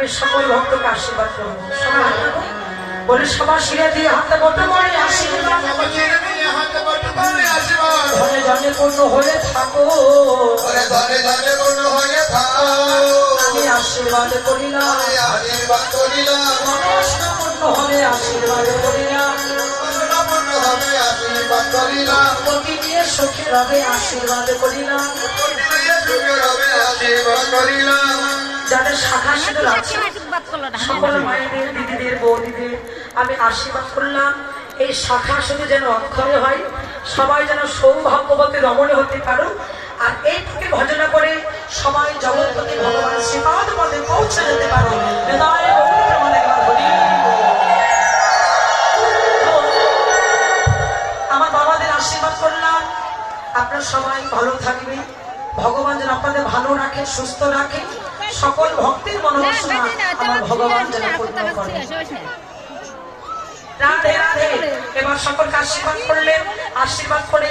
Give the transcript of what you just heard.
আমি সকল ভক্তকে আশীর্বাদ করবো। সবাই হাত দেবো, বলে সবার শিরে দিয়ে হাতে বটে করে আশীর্বাদ, ধনে ধনে পূর্ণ হয়ে থাকো, আমি আশীর্বাদ করিলাম, মনস্কামনা পূর্ণ হবে আশীর্বাদ করিলাম, পতি দিয়ে সুখী রবে আশীর্বাদ করিলাম, যাদের শাখা সিঁদুর আছে সকল মায়েদের, দিদিদের, বৌদিদের আমি আশীর্বাদ করলাম। এই শাখা শুধু যেন অক্ষরে হয়, সবাই যেন সৌভাগ্যবতী রমণী হতে পারো, আর এইটুকু ভজনা করে সবাই জগৎপতি ভগবান শ্রীপাদ পদে পৌঁছে যেতে পারো। আমার বাবাদের আশীর্বাদ করলাম, আপনারা সবাই ভালো থাকবে, ভগবান যেন আপনাদের ভালো রাখে, সুস্থ রাখে, সকল ভক্তের মনোবাসনা আমার ভগবান যেন পূর্ণ করে। রাধে রাধে। এবার সকলকে আশীর্বাদ করলেন, আশীর্বাদ করে